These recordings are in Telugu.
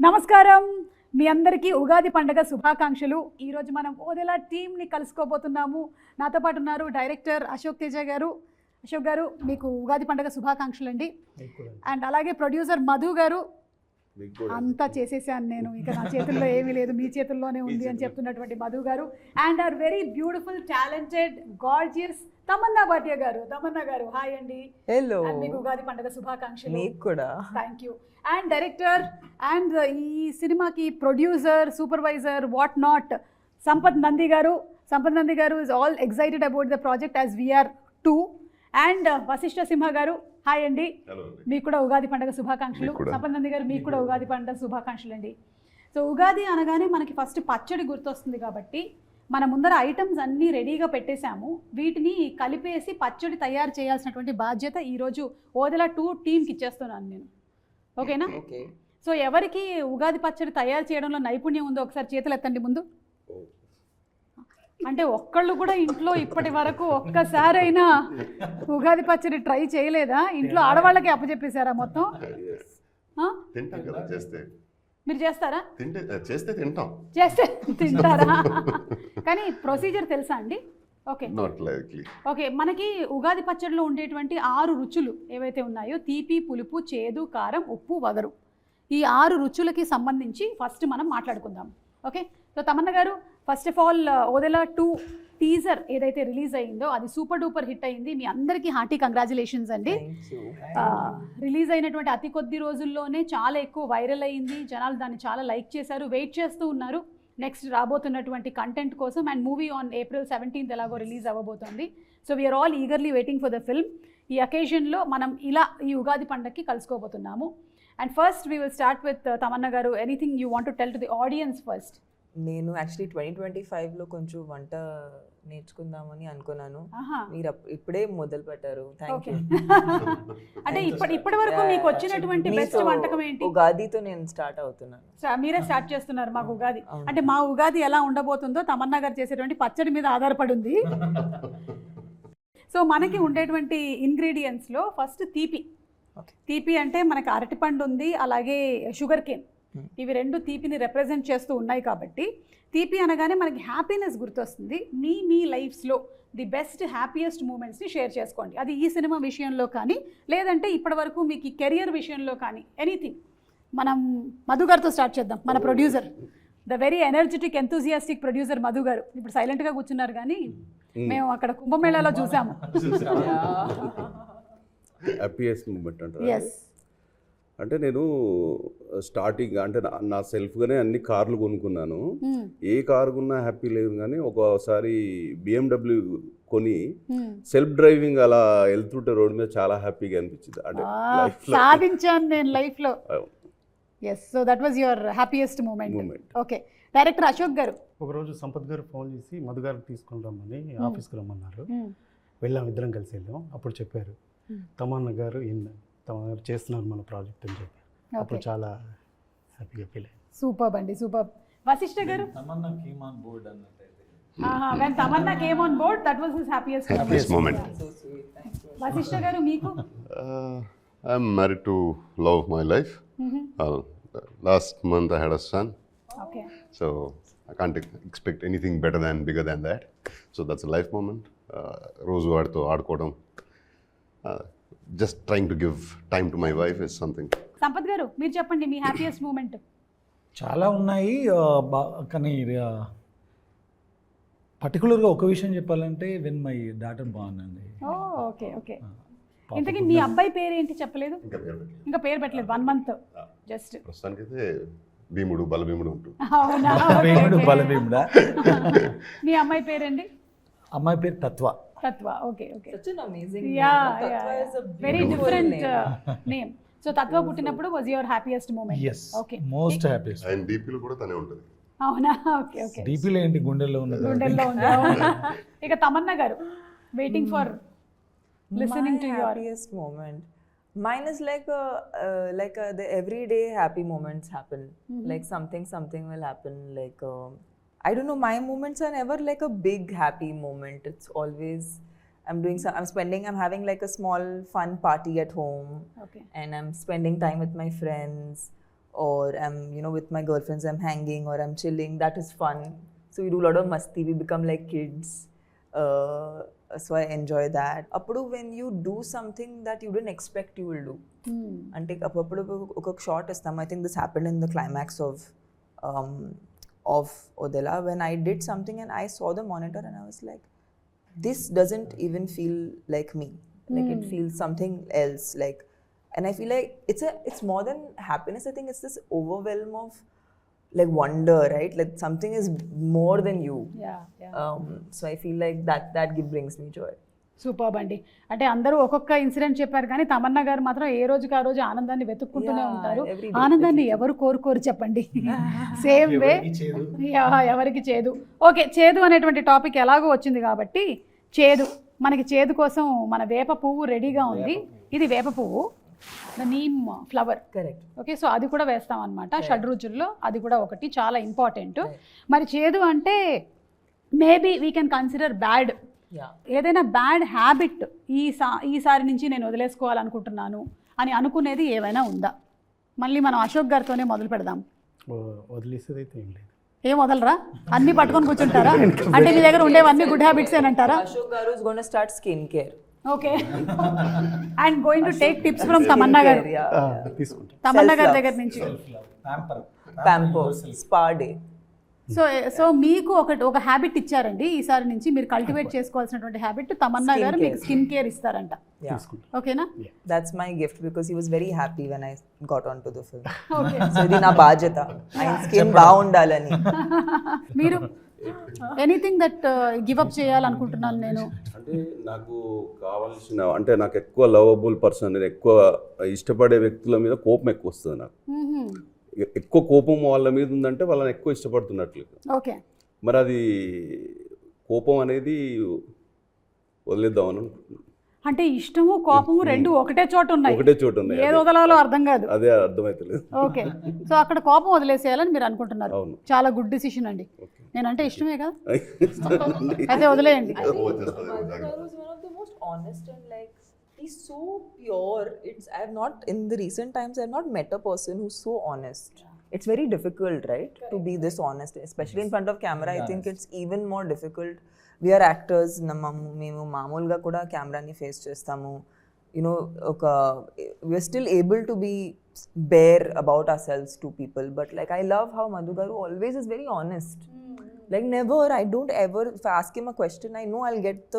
నమస్కారం, మీ అందరికీ ఉగాది పండుగ శుభాకాంక్షలు. ఈరోజు మనం ఓదెలా టీమ్ని కలుసుకోబోతున్నాము. నాతో పాటు ఉన్నారు డైరెక్టర్ అశోక్ తేజ గారు. అశోక్ గారు, మీకు ఉగాది పండుగ శుభాకాంక్షలు అండి. అండ్ అలాగే ప్రొడ్యూసర్ మధు గారు. అంతా చేసేసాను నేను, ఇక నా చేతుల్లో ఏమీ లేదు, మీ చేతుల్లోనే ఉంది అని చెప్తున్నటువంటి మధు గారు. And are very beautiful, talented, gorgeous Tamannaah Bhatia గారు. తమన్నా గారు, హాయ్ అండి. హలో, మీకు ఉగాది పండుగ శుభాకాంక్షలు. మీకు కూడా. Thank you. And director and ఈ సినిమాకి producer, supervisor, what not, Sampath Nandi garu. Sampath Nandi garu is all excited about the project as we are too. And Vashishta Simha garu, hi అండి. మీకు కూడా ఉగాది పండుగ శుభాకాంక్షలు. సంపత్ నంది గారు, మీకు కూడా ఉగాది పండుగ శుభాకాంక్షలు అండి. సో ఉగాది అనగానే మనకి ఫస్ట్ పచ్చడి గుర్తొస్తుంది కాబట్టి మన ముందర ఐటమ్స్ అన్నీ రెడీగా పెట్టేశాము. వీటిని కలిపేసి పచ్చడి తయారు చేయాల్సినటువంటి బాధ్యత ఈరోజు ఓదెలా 2 టీమ్కి ఇచ్చేస్తున్నాను నేను. ఓకేనా? సో ఎవరికి ఉగాది పచ్చడి తయారు చేయడంలో నైపుణ్యం ఉందో ఒకసారి చేతులు ఎత్తండి ముందు. అంటే ఒక్కళ్ళు కూడా ఇంట్లో ఇప్పటి వరకు ఒక్కసారైనా ఉగాది పచ్చడి ట్రై చేయలేదా? ఇంట్లో ఆడవాళ్ళకి అప్పచెప్పేశారా మొత్తం? మీరు చేస్తారా? చేస్తే తింటారా? కానీ ప్రొసీజర్ తెలుసా అండి? Okay okay. మనకి ఉగాది పచ్చడిలో ఉండేటువంటి 6 రుచులు ఏవైతే ఉన్నాయో, తీపి, పులుపు, చేదు, కారం, ఉప్పు, వగరు, ఈ 6 రుచులకి సంబంధించి ఫస్ట్ మనం మాట్లాడుకుందాం. ఓకే. సో తమన్న గారు, first of all Odela 2 teaser ఏదైతే రిలీజ్ అయిందో అది సూపర్ డూపర్ హిట్ అయింది. మీ అందరికీ హార్టీ కంగ్రాచులేషన్స్ అండి. రిలీజ్ అయినటువంటి అతి కొద్ది రోజుల్లోనే చాలా ఎక్కువ వైరల్ అయింది. జనాలు దాన్ని చాలా లైక్ చేశారు, వెయిట్ చేస్తూ ఉన్నారు నెక్స్ట్ రాబోతున్నటువంటి కంటెంట్ కోసం. And movie on April 17th ఎలాగో రిలీజ్ అవ్వబోతోంది. So we are all eagerly waiting for the film. ఈ అకేషన్లో మనం ఇలా ఈ ఉగాది పండగకి కలుసుకోబోతున్నాము. And first we will start with Tamannaah garu. Anything you want to tell to the audience first? నేను యాక్చువల్లీ 2025లో కొంచెం వంట నేర్చుకుందామని అనుకున్నాను. మీరు ఇప్పుడే మొదలు పెట్టారు. Thank you. అంటే ఇప్పటి వరకు మీకు వచ్చినటువంటి బెస్ట్ వంటకం ఏంటి? ఉగాదితో నేను స్టార్ట్ అవుతున్నాను. మీరే స్టార్ట్ చేస్తున్నారు మాకు ఉగాది. అంటే మా ఉగాది ఎలా ఉండబోతుందో తమన్నా గారు చేసేటువంటి పచ్చడి మీద ఆధారపడి ఉంది. సో మనకి ఉండేటువంటి ఇంగ్రీడియంట్స్లో ఫస్ట్ తీపి. తీపి అంటే మనకి అరటిపండు ఉంది, అలాగే షుగర్ కేన్. ఇవి 2 తీపిని రిప్రజెంట్ చేస్తూ ఉన్నాయి కాబట్టి తీపి అనగానే మనకి హ్యాపీనెస్ గుర్తొస్తుంది. మీ లైఫ్స్లో ది బెస్ట్ హ్యాపీయెస్ట్ మూమెంట్స్ని షేర్ చేసుకోండి. అది ఈ సినిమా విషయంలో కానీ, లేదంటే ఇప్పటి వరకు మీకు ఈ కెరియర్ విషయంలో కానీ, ఎనీథింగ్. మనం మధు గారితో స్టార్ట్ చేద్దాం. మన producer, the very energetic, enthusiastic producer Madhu గారు. ఇప్పుడు సైలెంట్గా కూర్చున్నారు, కానీ మేము అక్కడ కుంభమేళాలో చూసాము. హ్యాపీయెస్ట్ మూమెంట్ అంటే నేను స్టార్టింగ్ అంటే నా సెల్ఫ్గానే అన్ని కార్లు కొనుక్కున్నాను. ఏ కారు కొన్నా హ్యాపీ లేదు, కానీ ఒకసారి BMW కొని సెల్ఫ్ డ్రైవింగ్ అలా వెళ్తుంటే రోడ్ మీద చాలా హ్యాపీగా అనిపించింది. అంటే సాధించాను నేను లైఫ్లో. Yes, so that was your happiest moment. Okay. Director Ashok గారు, ఒకరోజు సంపత్ గారు ఫోన్ చేసి మధు గారిని తీసుకుని రమ్మని ఆఫీస్కి రమ్మన్నారు. వెళ్ళాం, ఇద్దరం కలిసి వెళ్ళాం. అప్పుడు చెప్పారు తమన్నా గారు చేస్తున్నారు మన ప్రాజెక్ట్ అని చెప్పి. అప్పుడు చాలా హ్యాపీగా ఫీల్ అయ్యింది. సూపర్ అండి, సూపర్. వశిష్ఠ గారు, తమన్నా కేమ్ ఆన్ బోర్డ్ అన్నట్టు. when Tamanna came on board, that was his happiest moment. Vasishta గారు, మీకు? I'm married to love of my life. Last month I had a son. Okay. So I can't expect anything better than, bigger than that. So that's a life moment. రోజు వాడితో ఆడుకోవడం, just trying to give time to my wife is something. Sampath గారు, మీరు చెప్పండి మీ హ్యాపీయెస్ట్ మూమెంట్. చాలా ఉన్నాయి, కానీ పర్టికులర్గా ఒక విషయం చెప్పాలంటే వెన్ మై డాటర్ బార్న్ అండి. Okay okay. ఇంతకీ మీ అబ్బాయి పేరు ఏంటి చెప్పలేదు? ఇంకా పేరు పెట్టలేదు. 1 month జస్ట్. ప్రస్తుతానికైతే భీముడు, బలభీముడు ఉంటుంది. అవునా? భీముడు, బలభీముడా? మీ అమ్మాయి పేరండి? అమ్మాయి పేరు తత్వ. Okay okay. Such an amazing name. Tatva is a very different name. So Tatva పుట్టినప్పుడు was your happiest moment? Yes. Okay. Most happiest. And DP లో కూడా తనే ఉంటుంది. అవునా? Okay okay. DP లో ఏంటి, గుండెల్లో ఉన్నది. ఇక తమన్నా గారు, waiting for listening to your happiest moment. Mine is like the everyday happy moments happen. Like something will happen. Like I don't know, my moments are never like a big happy moment. It's always I'm having like a small fun party at home. Okay. And I'm spending time with my friends. or I'm, you know, with my girlfriends, I'm hanging or I'm chilling. That is fun. So we do a lot of masti. We become like kids. So I enjoy that. Appudu when you do something that you didn't expect you will do. Ante appudu oka shot istam. I think this happened in the climax of Odela when I did something and I saw the monitor and I was like, this doesn't even feel like me. Like it feels something else. Like, and I feel like it's more than happiness. I think it's this overwhelm of like wonder, right? Like something is more than you. So I feel like that brings me joy. Super అండి. అంటే అందరూ ఒక్కొక్క ఇన్సిడెంట్ చెప్పారు కానీ తమన్నా గారు మాత్రం ఏ రోజుకి ఆ రోజు ఆనందాన్ని వెతుక్కుంటూనే ఉంటారు. ఆనందాన్ని ఎవరు కోరుకోరు చెప్పండి. సేమ్ వే ఎవరికి చేదు. ఓకే, చేదు అనేటువంటి టాపిక్ ఎలాగో వచ్చింది కాబట్టి చేదు, మనకి చేదు కోసం మన వేప పువ్వు రెడీగా ఉంది. ఇది వేప పువ్వు, the neem flower. Correct. Okay, so అది కూడా వేస్తాం అనమాట. షడ్రుచుల్లో అది కూడా ఒకటి చాలా ఇంపార్టెంట్. మరి చేదు అంటే maybe we can consider bad. ఏదైనా బ్యాడ్ హ్యాబిట్ ఈసారి నుంచి నేను వదిలేసుకోవాలనుకుంటున్నాను అని అనుకునేది ఏమైనా ఉందా? మళ్ళీ మనం అశోక్ గారితోనే మొదలు పెడదాం. వదిలేసేది అయితే ఏం లేదు. ఏం వదలరా? అన్ని పట్టుకొని కూర్చుంటారా? అంటే మీ దగ్గర ఉండేవన్నీ గుడ్ హ్యాబిట్స్ ఏనంటారా? Ashok Garu is going to start skincare. Okay, and going to take tips from Tamannaah garu. తీసుకుంటాం. తమన్నా గారి దగ్గర నుంచి Pamper, spa day. సో మీకు ఒక హ్యాబిట్ ఇచ్చారండి. ఈసారి నుంచి మీరు కల్టివేట్ చేసుకోవాల్సినటువంటి హ్యాబిట్. తమన్నా గారు మీకు స్కిన్ కేర్ ఇస్తారంట. ఓకేనా? That's my gift because he was very happy when I got onto the film. Okay, So ఇది నా బాధ్యత. ఆయన స్కిన్ బాగుండాలని. మీరు ఎనీథింగ్ దట్ గివ్ అప్ చేయాలనుకుంటున్నాను నేను. అంటే నాకు కావాల్సిన, అంటే నాకు ఎక్కువ లవబుల్ పర్సన్, నేను ఎక్కువ ఇష్టపడే వ్యక్తుల మీద కోపం ఎక్కువ వస్తుంది నాకు. ఎక్కువ కోపం వాళ్ళ మీద ఉందంటే వాళ్ళని ఎక్కువ ఇష్టపడుతున్నట్లు. ఓకే, మరి అది కోపం అనేది వదిలేద్దామని అనుకుంటున్నాను. అంటే ఇష్టము కోపము రెండు ఒకటే చోట ఉన్నాయి. ఏది వదలాలో అర్థం కాదు. అదే అర్థమైతలేదు. ఓకే, సో అక్కడ కోపం వదిలేసేయాలని మీరు అనుకుంటున్నారు. అవును. చాలా గుడ్ డిసిషన్ అండి. నేనంటే ఇష్టమే కదా, అయితే వదిలేయండి. I think Madhu Garu is one of the most honest and like he's so pure. I've not in the recent times I've not met a person who's so honest. It's very difficult, right, to be this honest, especially in front of camera. I think it's even more difficult. We are actors. మేము మామూలుగా కూడా కెమెరాని ఫేస్ చేస్తాము. You know, we're still able to be bare about ourselves to people. But like I love how Madhu Garu always is very honest. Like never, I don't ever, if I ask him a question, I know I'll get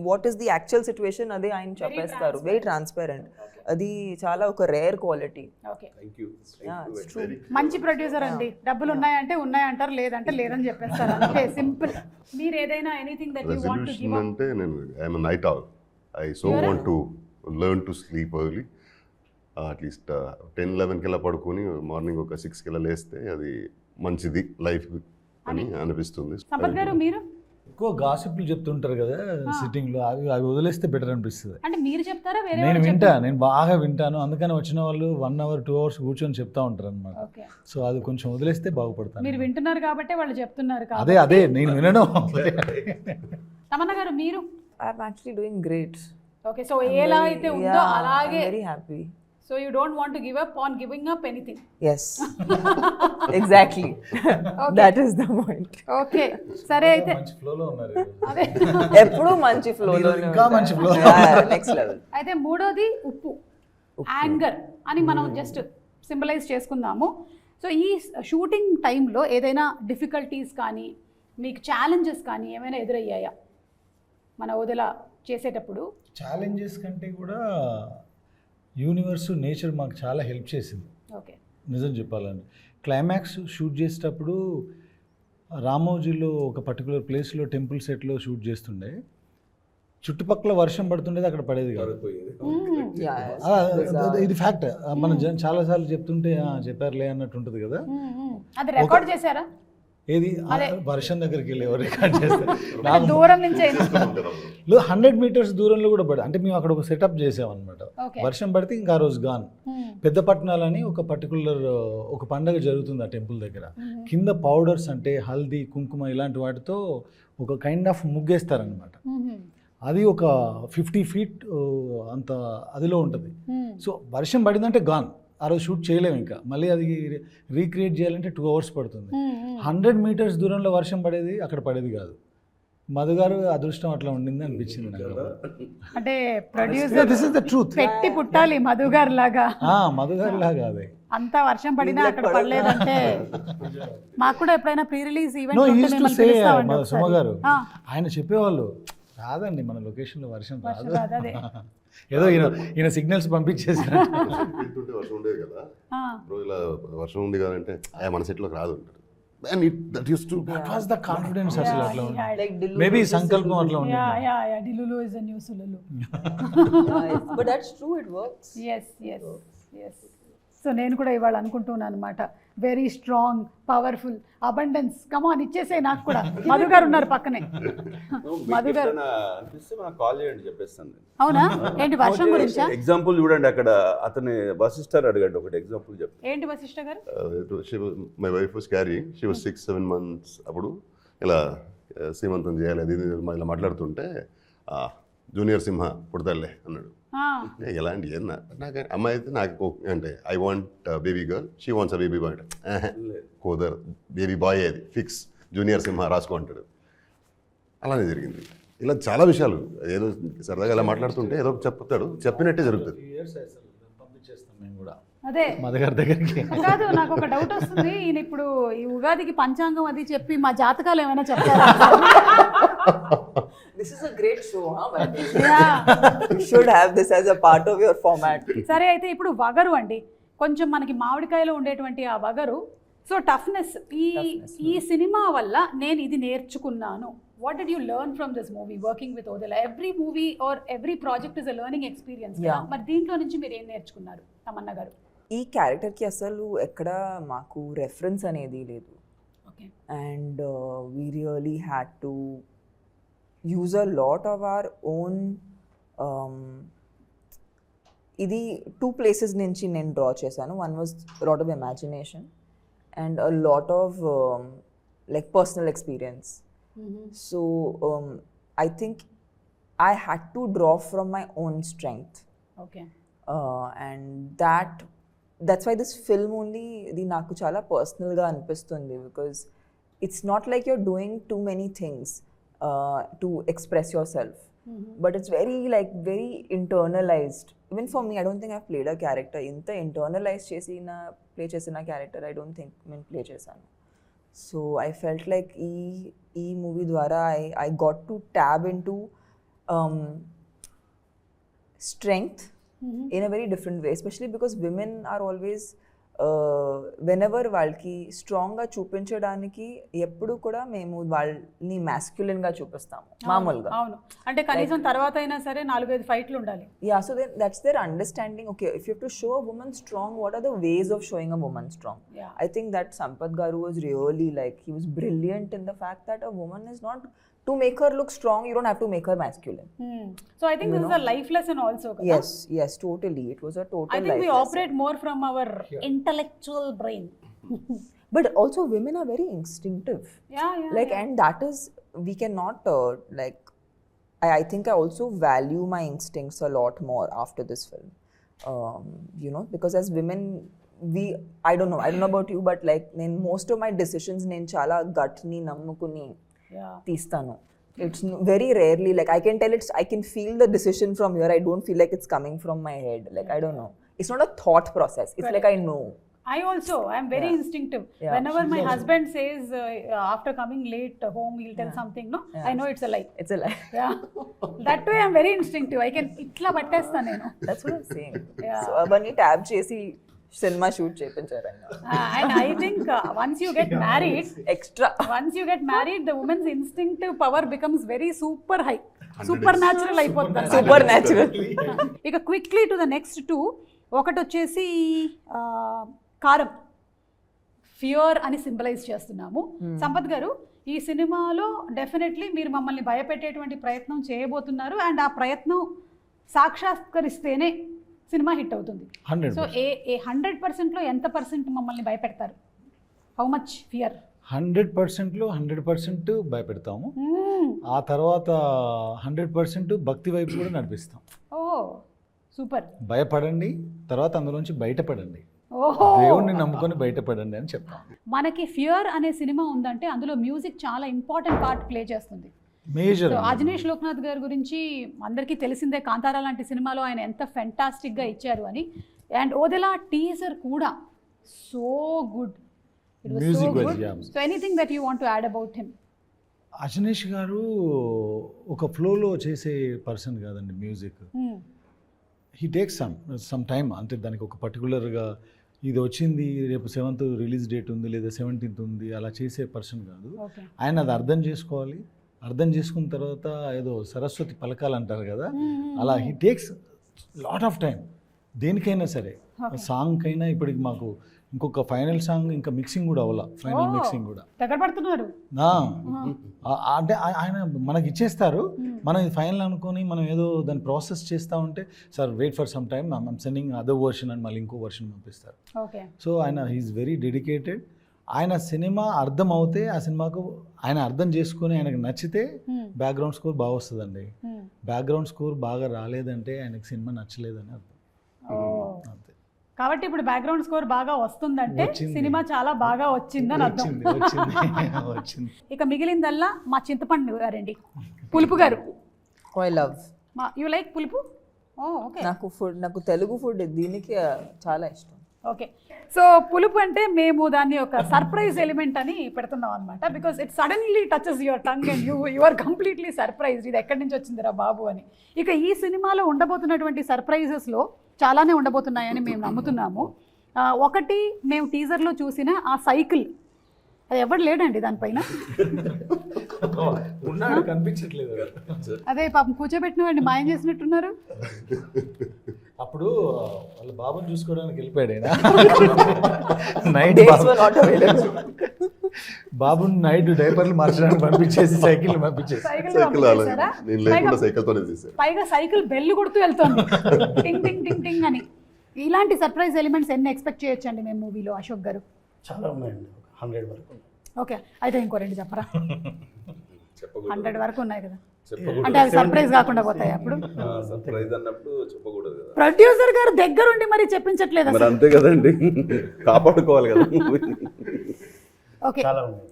what is the actual situation. అదే ఆయన చెప్పేస్తారు. Very transparent. అది చాలా ఒక rare quality. Okay, It's true. మంచి ప్రొడ్యూసర్ అండి. డబ్బులు ఉన్నాయంటే ఉన్నాయంటారు, లేదంటే లేదని చెప్పేస్తారు. అంటే సింపుల్. మీరు ఏదైనా anything that you want to give up అంటే నేను I'm night all. I so want to learn to sleep early. At least 10-11 కిలా పడుకొని మార్నింగ్ ఒక 6 కిలా లేస్తే అది మంచిది లైఫ్ అని అనిపిస్తుంది. సంపత్ గారు మీరు ఎక్కువ గాసిప్లు చెప్తుంటారు కదా సిట్టింగ్లో, అవి వదిలేస్తే బెటర్ అనిపిస్తుంది. అంటే మీరు చెప్తారా వేరే నేను బాగా వింటాను, అందుకని వచ్చిన వాళ్ళు 1 hour 2 hours కూర్చొని చెప్తా ఉంటారు అనమాట. ఓకే, సో అది కొంచెం వదిలేస్తే బాగుపడతాను. మీరు వింటున్నారు కాబట్టి వాళ్ళు చెప్తున్నారు కాబట్టి. అదే నేను వినడం. తమన్నా గారు మీరు? I'm actually doing great. Okay, so ఎలా అయితే ఉందో అలాగే. I'm very happy. So you don't want to give up on giving up anything. Yes. Exactly. That is the point. Okay, సరే అయితే మంచి ఫ్లోలో ఉన్నారు. అదే ఎప్పుడు మంచి ఫ్లోలో, ఇంకా మంచి ఫ్లో. Next level. అయితే మూడోది ఉప్పు, యాంగర్ అని మనం జస్ట్ సింబలైజ్ చేసుకుందాము. సో ఈ షూటింగ్ టైంలో ఏదైనా డిఫికల్టీస్ కానీ మీకు ఛాలెంజెస్ కానీ ఏమైనా ఎదురయ్యాయా మన వదిలా చేసేటప్పుడు? ఛాలెంజెస్ కంటే కూడా యూనివర్స్, నేచర్ మాకు చాలా హెల్ప్ చేసింది. ఓకే, నిజం చెప్పాలంటే క్లైమాక్స్ షూట్ చేసేటప్పుడు రామోజీలో ఒక పర్టికులర్ ప్లేస్లో టెంపుల్ సెట్లో షూట్ చేస్తుండే, చుట్టుపక్కల వర్షం పడుతుండేది, అక్కడ పడేది కాదు. ఇది ఫ్యాక్ట్. మనం చాలాసార్లు చెప్తుంటే చెప్పారులే అన్నట్టు ఉంటుంది కదా. అది రికార్డ్ చేశారా? ఏది వర్షం దగ్గరికి వెళ్ళి ఎవరు రికార్డ్ చేస్తారు? దూరం నుంచి 100 meters దూరంలో కూడా పడి, అంటే మేము అక్కడ ఒక సెటప్ చేసామన్నమాట. వర్షం పడితే ఇంకా ఆ రోజు గాన్. పెద్ద పట్టణాలని ఒక పర్టికులర్ ఒక పండగ జరుగుతుంది ఆ టెంపుల్ దగ్గర. కింద పౌడర్స్ అంటే హల్దీ, కుంకుమ ఇలాంటి వాటితో ఒక కైండ్ ఆఫ్ ముగ్గేస్తారనమాట. అది ఒక 50 feet అంత అదిలో ఉంటుంది. సో వర్షం పడిందంటే గాన్, ఆ రోజు షూట్ చేయలేము, ఇంకా మళ్ళీ అది రీక్రియేట్ చేయాలంటే 2 hours పడుతుంది. 100 meters దూరంలో వర్షం పడేది అక్కడ పడేది కాదు. మధు గారు అదృష్టం అట్లా ఉండింది అనిపించింది నాకు. అంటే producer this is the truth. పెట్టి పుట్టాలి మధు గారు లాగా. మధు గారు లాగా అదే. అంత వర్షం పడినా అక్కడ పడలేదంటే మాకు కూడా ఎప్పుడైనా ప్రీ రిలీజ్ ఈవెంట్ నో ఉంటే యూస్ టు మిమ్మల్ని సే పిలుస్తామండి సుమ ఒకసారి. గారు ఆ, ఆయన చెప్పేవాళ్ళు, రాదండి మన లొకేషన్లో వర్షం వర్షం రాదు. రాదు, అదే. ఏదో ఈయన సిగ్నల్స్ పంపించేసిన. వెళ్తుంటే వర్షం ఉండేది కదా ఆ, బ్రో, ఇలా వర్షం ఉంది కదా అంటే మన సెట్లోకి రాదు అంటారు. That use to that was the confidence అసలు అట్లా ఉంది. yeah, Like Dillu maybe versus సంకల్పం అట్లా ఉంది. yeah, Dilulu is a new Sululu. But that's true, it works. Yes. So నేను కూడా ఇవాళ అనుకుంటున్నాను అనమాట, వెరీ స్ట్రాంగ్, పవర్ఫుల్, అబండెన్స్, కమాన్ ఇచ్చేసే నాకు కూడా. మధు గారు ఉన్నారు పక్కనే. మధు గారు అనిపిస్తే నాకు కాల్ చేయండి, చెప్పేస్తాను నేను. అవునా? ఏంటి వర్షం గురించా? ఎగ్జాంపుల్ చూడండి, అక్కడ అతని వసిస్టర్ అడిగాడు, ఒకటి ఎగ్జాంపుల్ చెప్పండి. ఏంటి వశిష్ఠ గారు? My wife was carry, she was 6-7 months. అప్పుడు ఇలా సీమంతం చేయాలి అది ఇది ఇలా మాట్లాడుతుంటే జూనియర్ సింహ పుడతాడులే అన్నాడు. ఆ, ఎలాంటి నాకు అమ్మాయి అయితే నాకు అంటే I want baby girl, she wants a baby boy. కోదర్ బేబీ బాయ్ అది ఫిక్స్, జూనియర్ సింహ రాసుకో అంటాడు. అలానే జరిగింది. ఇలా చాలా విషయాలు ఏదో సరదాగా ఇలా మాట్లాడుతుంటే ఏదో చెప్తాడు, చెప్పినట్టే జరుగుతుంది. పంపించేస్తాం మేము కూడా అదే మధు గారి దగ్గరికి. కాదు, నాకు ఒక డౌట్ వస్తుంది. ఈయన ఇప్పుడు ఈ ఉగాదికి పంచాంగం అది చెప్పి మా జాతకాలు ఏమైనా చెప్తారా? This is a great show, huh? By the way? Yeah. You should have this as a part of your format. సరే, అయితే ఇప్పుడు వగరు అండి, కొంచెం మనకి మామిడికాయలో ఉండేటువంటి ఆ వగరు. సో టఫ్నెస్, ఈ సినిమా వల్ల నేను ఇది నేర్చుకున్నాను. What did you learn from this movie working with Odela? Every movie or every project is a learning experience. మరి దీంట్లో నుంచి మీరు ఏం నేర్చుకున్నారు తమన్నా గారు? ఈ క్యారెక్టర్కి అసలు ఎక్కడ మాకు రెఫరెన్స్ అనేది లేదు. Okay. And we really had to use a lot of our own ఇది 2 places నుంచి నేను డ్రా చేశాను. One was a lot of imagination and a lot of like personal experience. So I think I had to draw from my own strength. Okay. And that's why this film only ఇది నాకు చాలా పర్సనల్గా అనిపిస్తుంది, because it's not like you're doing too many things to express yourself, but it's very internalized. Even for me, I don't think I've played a character ఇంత internalized play చేసిన character I don't think నేను play చేశాను. So I felt like ఈ movie ద్వారా I got to tap into strength in a very different way, especially because women are always whenever వాళ్ళకి స్ట్రాంగ్గా చూపించడానికి ఎప్పుడు కూడా మేము వాళ్ళని మ్యాస్క్యులిన్గా చూపిస్తాము మామూలుగా. అవును, అంటే కనీసం తర్వాత అయినా సరే 4-5 ఫైట్లు ఉండాలి. Yeah, so that's their understanding. Okay, if you have to show a woman strong, what are the ways of showing a woman strong? Yeah. I think that Sampath Garu was really he was brilliant in the fact that a woman is not, to make her look strong, you don't have to make her masculine. So I think this is a life lesson also, kada? Yes, totally. It was a total I think life we lesson. operate more from our intellectual brain. But also women are very instinctive. Yeah. And that is, we cannot I think I also value my instincts a lot more after this film. Because as women, I don't know about you, but in most of my decisions నేను చాలా gut ni నమ్ముకుని తీస్తాను. It's very rarely I can feel the decision from here. I don't feel like it's coming from my head. I don't know. It's not a thought process. It's like I know. I'm very instinctive. Whenever my husband says after coming late home he'll tell something, no, I know it's a lie. It's a lie. Yeah. That way I'm very instinctive. I can itla pattesta nenu. That's what I'm saying. So avani tab chesi cinema shoot చేయించారండి. And I think once you get married, the woman's instinctive power becomes very super high. Supernatural అయిపోతుంది. Supernatural. ఇక క్విక్లీ టు ద నెక్స్ట్ 2. ఒకటి వచ్చేసి కారం, ఫియర్ అని సింబలైజ్ చేస్తున్నాము. సంపత్ గారు, ఈ సినిమాలో డెఫినెట్లీ మీరు మమ్మల్ని భయపెట్టేటువంటి ప్రయత్నం చేయబోతున్నారు, అండ్ ఆ ప్రయత్నం సాక్షాత్కరిస్తేనే సినిమా హిట్ అవుతుంది. సో 100%లో ఎంత % మమ్మల్ని భయపెడతారు? How much fear? 100%లో 100% భయపెడతాము. ఆ తర్వాత 100% భక్తి వైపు కూడా నడిపిస్తాం. ఓ సూపర్. భయపడండి, తర్వాత అందులోంచి బయటపడండి. ఓహో, దేవుణ్ణి నమ్ముకొని బయటపడండి అని చెప్తాం. మనకి ఫియర్ అనే సినిమా ఉందంటే అందులో మ్యూజిక్ చాలా ఇంపార్టెంట్ పార్ట్ ప్లే చేస్తుంది. మేజర్ సో అజనీష్ లోక్నాథ్ గారి గురించి అందరికీ తెలిసిందే, కాంతారా లాంటి సినిమాలో ఆయన ఎంత ఫెంటాస్టిక్గా ఇచ్చారు అని. అండ్ ఓదెలా టీజర్ కూడా so good, it was so Music wise, good. yeah. So anything that you want to add about him? Ajaneesh గారు ఒక ఫ్లోలో చేసే పర్సన్ కాదండి music. He takes some time, అంటే దానికి ఒక పర్టికులర్గా ఇది వచ్చింది రేపు 7th రిలీజ్ డేట్ ఉంది లేదా 17th ఉంది అలా చేసే పర్సన్ కాదు. ఓకే, ఆయన అది అర్థం చేసుకోవాలి, అర్థం చేసుకున్న తర్వాత ఏదో సరస్వతి పలకాలు అంటారు కదా, అలా he takes lot of time దేనికైనా సరే. సాంగ్కైనా ఇప్పటికి మాకు ఇంకొక ఫైనల్ సాంగ్ ఇంకా మిక్సింగ్ కూడా అవ్వాల, ఫైనల్ మిక్సింగ్ కూడా. దగ్గర పడుతున్నారు. అంటే ఆయన మనకి ఇచ్చేస్తారు, మనం ఇది ఫైనల్ అనుకొని మనం ఏదో దాన్ని ప్రాసెస్ చేస్తూ ఉంటే sir wait for some time I'm sending other version అని మళ్ళీ ఇంకో వర్షన్ పంపిస్తారు. ఓకే, సో ఆయన హీఈస్ వెరీ డెడికేటెడ్. ఆయన సినిమా అర్థం అవుతే ఆ సినిమాకు ఆయన అర్థం చేసుకొని ఆయనకు నచ్చితే బ్యాక్గ్రౌండ్ స్కోర్ బాగా వస్తుందండి. బ్యాక్గ్రౌండ్ స్కోర్ బాగా రాలేదంటే ఆయనకు సినిమా నచ్చలేదని అర్థం. అంతే. కాబట్టి ఇప్పుడు బ్యాక్గ్రౌండ్ స్కోర్ బాగా వస్తుందంటే సినిమా చాలా బాగా వచ్చిందని అర్థం. వచ్చింది. ఇక మిగిలిందల్లా మా చింతపండు గారండి, పులుపు గారు. ఐ లవ్, యూ లైక్ పులుపు? ఓకే, నాకు తెలుగు ఫుడ్ దీనికి చాలా ఇష్టం. ఓకే. సో పులుపు అంటే మేము దాన్ని ఒక సర్ప్రైజ్ ఎలిమెంట్ అని పెడుతున్నాం అనమాట. Because it suddenly touches your tongue and you are completely surprised, ఇది ఎక్కడి నుంచి వచ్చిందిరా బాబు అని. ఇక ఈ సినిమాలో ఉండబోతున్నటువంటి సర్ప్రైజెస్లో చాలానే ఉండబోతున్నాయని మేము నమ్ముతున్నాము. ఒకటి, మేము టీజర్లో చూసిన ఆ సైకిల్, అది ఎవరు లేడండి దానిపైన, కనిపించట్లేదు. అదే పాపం కూర్చోబెట్టిన వాడిని మాయం చేసినట్టున్నారు. అప్పుడు వాళ్ళ బాబుని చూసుకోవడానికి వెళ్ళిపోయాడు బాబుని నైట్ డైపర్లు మార్చడానికి పంపించేసి సైకిల్ పంపించేసి పైగా సైకిల్ బెల్ కొడుతూ వెళ్తుంది టింగ్ టింగ్ టింగ్ టింగ్ అని. ఇలాంటి సర్ప్రైజ్ ఎలిమెంట్స్ ఎన్ని ఎక్స్పెక్ట్ చేయొచ్చండి మేము మూవీలో అశోక్ గారు? చాలా ఉన్నాయండి, 100 వరకు. ఓకే, అయితే ఇంకో 2 చెప్పరా? 100 వరకు ఉన్నాయి కదా, అంటే అవి సర్ప్రైజ్ కాకుండా పోతాయి. అప్పుడు సర్ప్రైజ్ అన్నప్పుడు చెప్పకూడదు కదా, ప్రొడ్యూసర్ గారు దగ్గరుండి మరి చెప్పించట్లేదు మరి అంతే కదండి, కాపాడుకోవాలి కదా. ఓకే, చాలా ఉన్నాయి.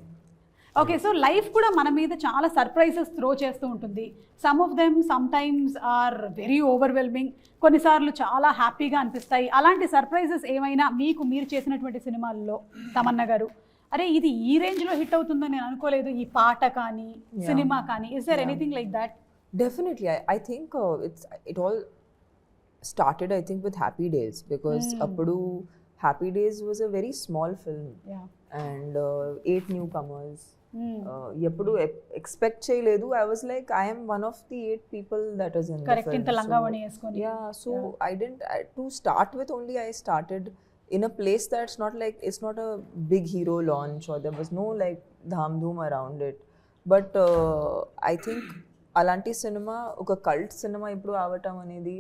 ఓకే. సో లైఫ్ కూడా మన మీద చాలా సర్ప్రైజెస్ త్రో చేస్తూ ఉంటుంది. Some of them sometimes are very overwhelming, కొన్నిసార్లు చాలా హ్యాపీగా అనిపిస్తాయి. అలాంటి సర్ప్రైజెస్ ఏమైనా మీరు చేసినటువంటి సినిమాల్లో తమన్నా గారు, అరే ఇది ఈ రేంజ్లో హిట్ అవుతుందని నేను అనుకోలేదు, ఈ పాట కానీ సినిమా కానీ, is there anything like that? Definitely, I think it all started, I think, with Happy Days, because appudu Happy Days was a very small film, and 8 newcomers. Eppudu expect cheyaledu. I was like, I am one of the 8 people that is in the film. Correct, inta langavani eskoni. Yeah, so I didn't, to start with only, I started in a place that's not like, it's not a big hero launch, or there was no like dham dhoom around it. But I think అలాంటి సినిమా ఒక కల్ట్ సినిమా ఇప్పుడు అవటం అనేది,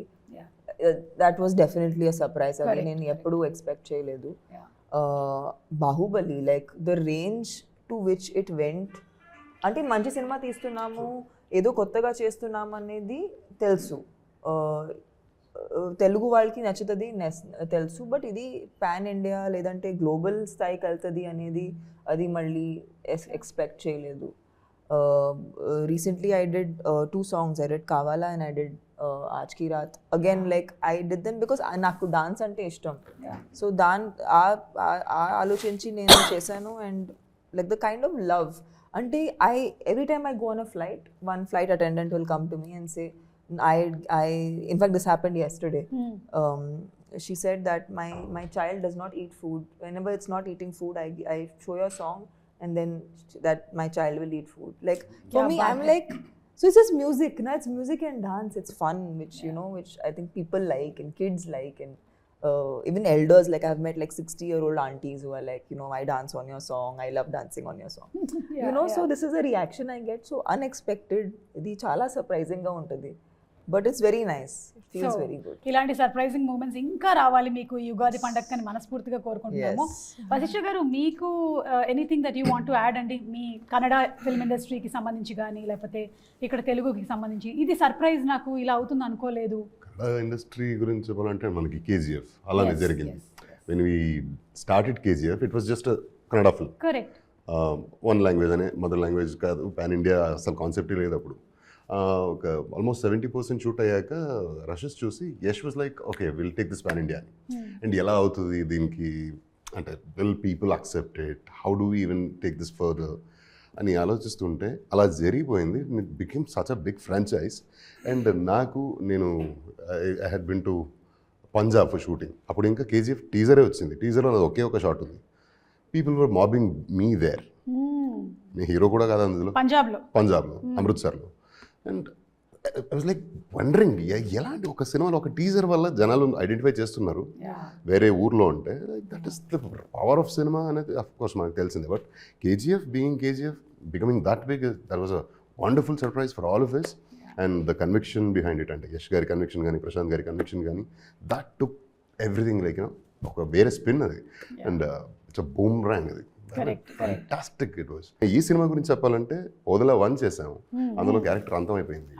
that was definitely a surprise. అది నేను ఎప్పుడూ ఎక్స్పెక్ట్ చేయలేదు. Baahubali, like the range to which it went, అంటే మంచి సినిమా తీస్తున్నాము, ఏదో కొత్తగా చేస్తున్నాము అనేది తెలుసు, తెలుగు వాళ్ళకి నచ్చుతుంది తెలుసు, బట్ ఇది పాన్ ఇండియా లేదంటే గ్లోబల్ స్థాయికి వెళ్తుంది అనేది అది మళ్ళీ ఎక్స్పెక్ట్ చేయలేదు. Recently I did 2 songs. I did Kavala and I did Aaj Ki Raat. Again, like I did them because నాకు డాన్స్ అంటే ఇష్టం. సో ఆలోచించి నేను చేశాను. And like the kind of love, అంటే every time I go on a flight, one flight attendant will come to me and say, in fact this happened yesterday. She said that my child does not eat food. Whenever it's not eating food, I show your song, and then that my child will eat food. Like for me, I'm like, so it's just music, no? It's music and dance. It's fun, which you know, which I think people like and kids like, and even elders. Like I've met like 60-year-old aunties who are like, you know, I dance on your song. I love dancing on your song. You know, so this is a reaction I get. So unexpected. Idi chala surprising ga untadi. But it's very nice. It feels very good. ఇలాంటి సర్ప్రైజింగ్ మూమెంట్స్ ఇంకా రావాలి మీకు ఈ ఉగాది పండగని మనస్ఫూర్తిగా కోరుకుంటున్నాము. వశిష్ఠ గారు, మీకు anything that you want to add అండి, మీ కన్నడ ఫిల్మ్ ఇండస్ట్రీకి సంబంధించి కానీ లేకపోతే ఇక్కడ తెలుగుకి సంబంధించి, ఇది సర్ప్రైజ్ నాకు ఇలా అవుతుంది అనుకోలేదు. కన్నడ ఇండస్ట్రీ గురించి చెప్పాలంటే మనకి KGF అలానే జరిగింది. When we started KGF it was just Kannada film, correct. One language అనే మదర్ లాంగ్వేజ్ కాదు, పాన్ ఇండియా అసలు కాన్సెప్టే లేదు అప్పుడు. ఒక ఆల్మోస్ట్ 70% షూట్ అయ్యాక రషెస్ చూసి Yash was like okay will take this pan India అని. అండ్ ఎలా అవుతుంది దీనికి అంటే will people accept it, how do even take this further అని ఆలోచిస్తుంటే అలా జరిగిపోయింది. It became such a big franchise. And నేను I had been to Punjab for shooting. అప్పుడు ఇంకా కేజీఎఫ్ టీజరే వచ్చింది, టీజర్లో నాది ఒకే ఒక షాట్ ఉంది. People were mobbing me there. నేను హీరో కూడా కాదు అందులో, పంజాబ్లో అమృత్సర్లో. And I was like wondering ఎలాంటి ఒక సినిమాలో ఒక టీజర్ వల్ల జనాలు ఐడెంటిఫై చేస్తున్నారు వేరే ఊర్లో ఉంటే. That is the power of cinema అనేది అఫ్ కోర్స్ మనకు తెలిసిందే. But KGF being KGF becoming that big, that was a wonderful surprise for all of us. And the conviction behind it, అంటే యష్ గారి కన్విక్షన్ కానీ ప్రశాంత్ గారి కన్విక్షన్ కానీ, దట్ టుక్ ఎవ్రీథింగ్ లైక్ ఒక వేరే స్పిన్ అది. And it's a boomerang అది. Fantastic it was. ఈ సినిమా గురించి చెప్పాలంటే వదలా 1 చేసాము, అందులో క్యారెక్టర్ అంతమైపోయింది.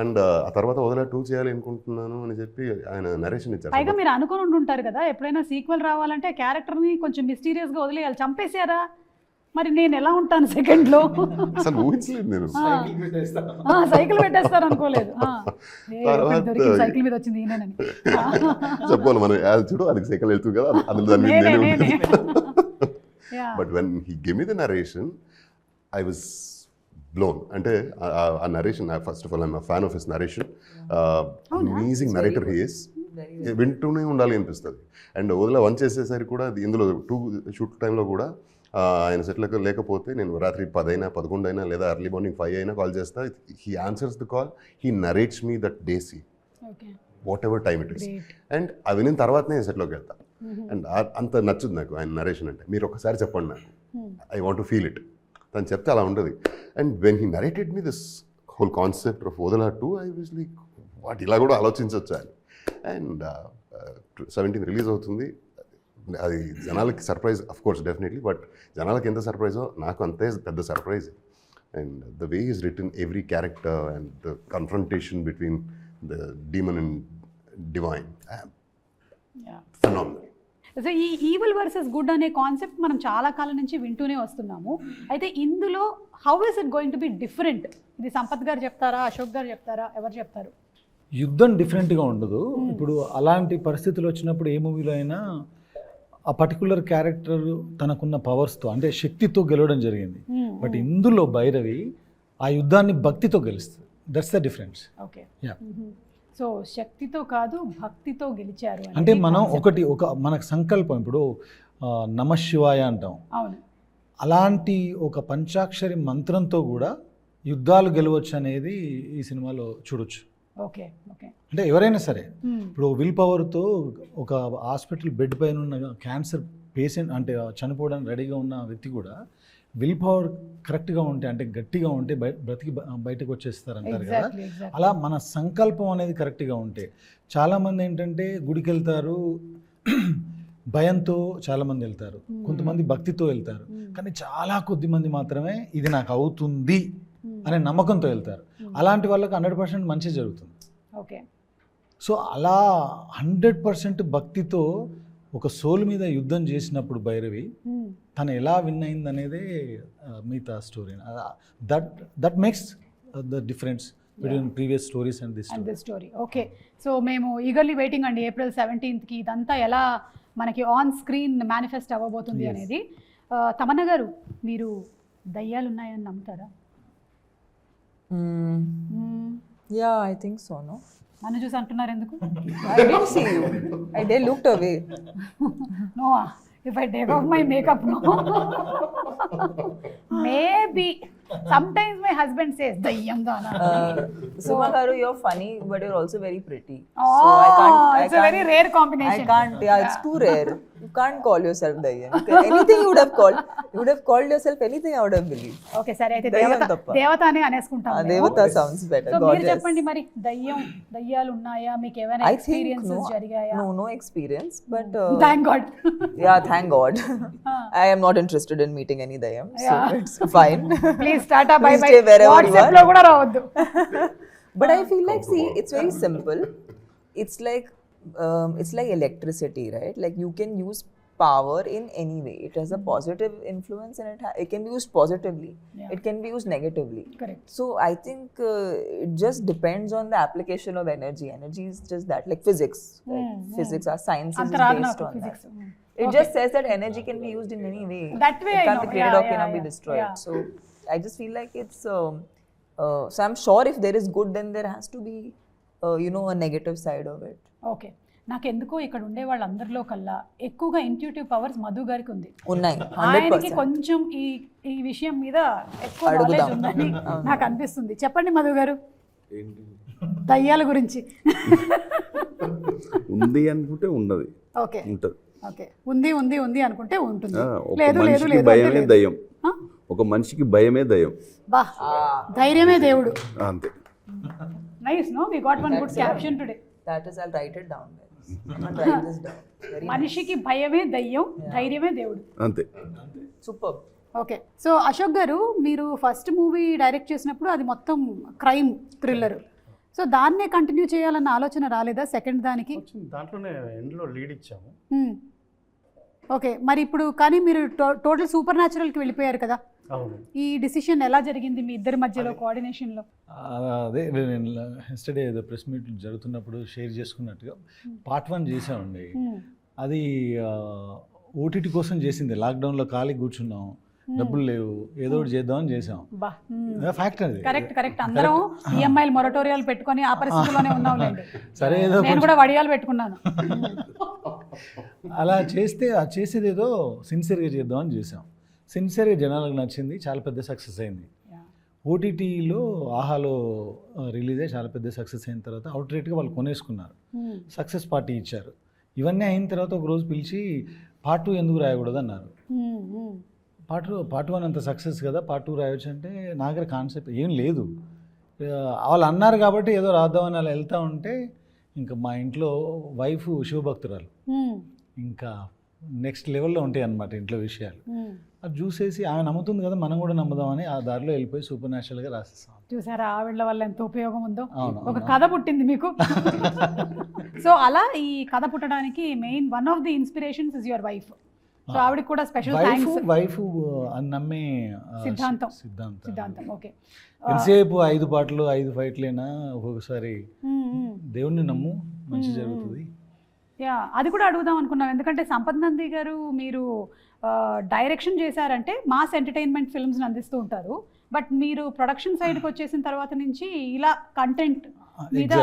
అండ్ ఆ తర్వాత వదలా 2 చేయాలి అనుకుంటున్నాను అని చెప్పి ఆయన నరేషన్ ఇచ్చారు. పైగా మీరు అనుకుని ఉంటారు కదా ఎప్పుడైనా సీక్వెల్ రావాలంటే క్యారెక్టర్ ని కొంచెం మిస్టీరియస్ గా వదిలేయాలి, చంపేశారా మరి నేను ఎలా ఉంటాను సెకండ్ లో, అసలు ఊహించలేదు నేను. సైకిల్ పెట్టేస్తారు అనుకోలేదు. సైకిల్ మీద వచ్చింది ఈయనని చెప్పాలి మనం, చూడు అది సైకిల్ వెళ్తుంది కదా అందులో దాన్ని. But when he give me the narration I was blown. అంటే ఆ narration, first of all I'm fan of his narration. Amazing narrator he is. వింటూనే ఉండాలి అనిపిస్తుంది. అండ్ వదిలా 1 చేసేసరికి కూడా ఇందులో 2 షూట్ టైంలో కూడా ఆయన సెట్లకు లేకపోతే నేను రాత్రి 10 అయినా 11 అయినా లేదా ఎర్లీ మార్నింగ్ 5 అయినా కాల్ చేస్తా. He answers the call, he narrates me that డేసీ whatever time it is. And అవి వినిన తర్వాతనే సెట్లోకి వెళ్తా. అండ్ అంత నచ్చుది నాకు ఆయన నరేషన్ అంటే. మీరు ఒకసారి చెప్పండి నాకు, I want to feel it. తను చెప్తే అలా ఉండదు. And when he narrated me this whole concept of వదలా 2, ఐ వాజ్ లైక్ వాట్, ఇలా కూడా ఆలోచించవచ్చు అని. అండ్ 17th రిలీజ్ అవుతుంది. అది జనాలకి surprise of course definitely, but జనాలకి ఎంత సర్ప్రైజో నాకు అంతే పెద్ద surprise. And the way is return every character and the confrontation between the demon and divine, phenomenal. So ఈ ఈవిల్ వర్సెస్ గుడ్ అనే కాన్సెప్ట్ మనం చాలా కాలం నుంచి వింటూనే వస్తున్నాము. అయితే ఇందులో how is it going to be different? ఇది సంపత్ గారు చెప్తారా, అశోక్ గారు చెప్తారా, ఎవరు చెప్తారు? యుద్ధం డిఫరెంట్గా ఉండదు. ఇప్పుడు అలాంటి పరిస్థితులు వచ్చినప్పుడు ఏ మూవీలో అయినా ఆ పర్టికులర్ క్యారెక్టర్ తనకున్న పవర్స్తో అంటే శక్తితో గెలవడం జరిగింది. బట్ ఇందులో భైరవి ఆ యుద్ధాన్ని భక్తితో గెలుస్తుంది. That's the difference. Okay, so శక్తితో కాదు భక్తితో గెలిచారు అంటే మనం ఒక మనకు సంకల్పం, ఇప్పుడు నమశివాయ అంటాం, అవును, అలాంటి ఒక పంచాక్షరి మంత్రంతో కూడా యుద్ధాలు గెలవచ్చు అనేది ఈ సినిమాలో చూడొచ్చు. ఓకే ఓకే, అంటే ఎవరైనా సరే ఇప్పుడు విల్ పవర్తో ఒక హాస్పిటల్ బెడ్ పైన ఉన్న క్యాన్సర్ పేషెంట్ అంటే చనిపోవడానికి రెడీగా ఉన్న వ్యక్తి కూడా విల్ పవర్ కరెక్ట్గా ఉంటే అంటే గట్టిగా ఉంటే బ్రతికి బయటకు వచ్చేస్తారు అంటారు కదా. అలా మన సంకల్పం అనేది కరెక్ట్గా ఉంటే, చాలామంది ఏంటంటే గుడికి వెళ్తారు భయంతో, చాలామంది వెళ్తారు, కొంతమంది భక్తితో వెళ్తారు, కానీ చాలా కొద్ది మంది మాత్రమే ఇది నాకు అవుతుంది అనే నమ్మకంతో వెళ్తారు. అలాంటి వాళ్ళకి 100% మంచి జరుగుతుంది. ఓకే, సో అలా 100% భక్తితో ఒక సోల్ మీద యుద్ధం చేసినప్పుడు భైరవి తను ఎలా విన్ అయింది అనేదే మిగతా story. That makes the difference between previous stories and this story. Okay, so మేము ఈగర్లీ వెయిటింగ్ అండి April 17th ఇదంతా ఎలా మనకి ఆన్ స్క్రీన్ మేనిఫెస్ట్ అవ్వబోతుంది అనేది. తమన్నా గారు, మీరు దయ్యాలు ఉన్నాయని నమ్ముతారా? Yeah, I think so, no? నన్ను చూసి అంటున్నారు ఎందుకు? I didn't see you. I looked away. No, if I take off my makeup, no. Maybe. Sometimes my husband says, dayyanga na. Suma garu, you're funny, but you're also very pretty. Oh, so I can't, it's a very rare combination. I can't, yeah, it's too rare. You can't call yourself Dayyam. Anything you would have called yourself anything I would have believed. Okay, సరే అయితే దేవత అని అనేసుకుంటాం. దేవత sounds better. సో మీరు చెప్పండి మరి, దయ్యాలు ఉన్నాయా? మీకు ఏమైనా ఎక్స్‌పీరియన్సెస్ జరిగాయా? No experience, but thank God. Yeah, thank God. I am not interested in meeting any Dayyam, so it's fine. Please tata bye bye. WhatsApp lo kuda raavaddu. But I feel like, see, it's very simple. It's like it's like electricity, right? Like you can use power in any way. It has a positive influence and it can be used positively. Yeah. It can be used negatively. Correct. So I think it just depends on the application of energy. Energy is just that, like physics. Like physics, our science is Antaragna based on physics. that. It just says that energy can be used in any way. That way it I can't know. be created Yeah, or cannot yeah, be yeah. destroyed. Yeah. So I just feel like it's. So I'm sure if there is good, then there has to be, a negative side of it. Okay, నాకు ఎందుకో ఇక్కడ ఉండే వాళ్ళందరిలో కల్లా ఎక్కువగా ఇంట్యూటివ్ పవర్స్ మధు గారికి ఉంది. Unnai, ఆయనకి 100%. కొంచెం ఈ విషయం మీద ఎక్కువ అడుగుదాం. నాలెడ్జ్ ఉందని నాకు అనిపిస్తుంది. చెప్పండి మధు గారు, దయ్యాల గురించి. ఉంది అనుకుంటే ఉండదు, ఓకే ఉంటుంది. ఓకే, ఉంది ఉంది ఉంది అనుకుంటే ఉంటుంది, ఒక లేదు లేదు మనిషికి లేదు అంటే భయమే లేదు. దయ్యం, ఆ? ఒక మనిషికి భయమే దయ్యం, బా, ధైర్యమే దేవుడు. అంతే. Nice, no we got one good caption today. That is, I'll write it down. I'm gonna write this down. Very మనిషికి భయమే దయ్యం, ధైర్యమే దేవుడు. అంతే. superb. Okay, so Ashok garu, మీరు ఫస్ట్ మూవీ డైరెక్ట్ చేసినప్పుడు అది మొత్తం క్రైమ్ థ్రిల్లర్. సో దాన్నే కంటిన్యూ చేయాలన్న ఆలోచన రాలేదా సెకండ్ దానికి? వచ్చింది, దాంట్లోనే ఎండ్లో లీడ్ ఇచ్చాము. ఓకే, మరి ఇప్పుడు కానీ మీరు టోటల్ సూపర్ న్యాచురల్కి వెళ్ళిపోయారు కదా. అవును. ఈ డిసిషన్ ఎలా జరిగింది మీ ఇద్దరి మధ్యలో కోఆర్డినేషన్లో? అదే నేను ఎస్టర్డే ఏదో ప్రెస్ మీట్ జరుగుతున్నప్పుడు షేర్ చేసుకున్నట్టుగా పార్ట్ 1 చేసామండి. అది ఓటీటీ కోసం చేసింది. లాక్డౌన్లో ఖాళీ కూర్చున్నాం, డబ్బులు లేవు, ఏదో ఒకటి చేద్దామని చేసాం. బా, ఫ్యాక్ట్ అది. కరెక్ట్ కరెక్ట్, అందరం ఈఎంఐలు మొరటోరియాలు పెట్టుకొని ఆ పరిస్థితిలోనే ఉన్నాంలేండి. సరే, ఏదో నేను కూడా వడియాలు పెట్టుకున్నాను. అలా చేస్తే ఆ చేసేది ఏదో సిన్సియర్గా చేద్దామని చేసాం. సిన్సియర్గా జనాలకు నచ్చింది, చాలా పెద్ద సక్సెస్ అయింది. ఓటీటీలో ఆహాలో రిలీజ్ అయ్యి చాలా పెద్ద సక్సెస్ అయిన తర్వాత అవుట్ రేట్గా వాళ్ళు కొనేసుకున్నారు, సక్సెస్ పార్టీ ఇచ్చారు. ఇవన్నీ అయిన తర్వాత ఒక రోజు పిలిచి పార్ట్ 2 ఎందుకు రాయకూడదు అన్నారు. పార్ట్ 1 అంత సక్సెస్ కదా, పార్ట్ 2 రాయొచ్చు అంటే నా దగ్గర కాన్సెప్ట్ ఏం లేదు. వాళ్ళు అన్నారు కాబట్టి ఏదో రాద్దామని అలా వెళ్తూ ఉంటే ఇంకా మా ఇంట్లో వైఫ్ శివభక్తురాలు, ఇంకా నెక్స్ట్ లెవెల్లో ఉంటాయి అన్నమాట ఇంట్లో విషయాలు. అది చూసేసి ఆమె నమ్ముతుంది కదా, మనం కూడా నమ్ముదామని ఆ దారిలో వెళ్ళిపోయి సూపర్ న్యాచురల్గా రాసేస్తాం. చూసారా ఆవిడ వల్ల ఎంత ఉపయోగం ఉందో. అవును, ఒక కథ పుట్టింది మీకు. సో అలా ఈ కథ పుట్టడానికి main one of the inspirations is your wife. So ఆవిడకి కూడా స్పెషల్ థ్యాంక్స్. వైఫ్ అని నమ్మే సిద్ధాంతం. ఓకే, ఎంతసేపు 5 పాటలు 5 ఫైట్లైనా ఒక్కొక్కసారి దేవుణ్ణి నమ్ము, మంచి జరుగుతుంది. యా, అది కూడా అడుగుదాం అనుకున్నాం. ఎందుకంటే సంపత్ నంది గారు మీరు డైరెక్షన్ చేశారంటే మాస్ ఎంటర్టైన్మెంట్ ఫిల్మ్స్ని అందిస్తూ ఉంటారు. బట్ మీరు ప్రొడక్షన్ సైడ్కి వచ్చేసిన తర్వాత నుంచి ఇలా కంటెంట్ మీద,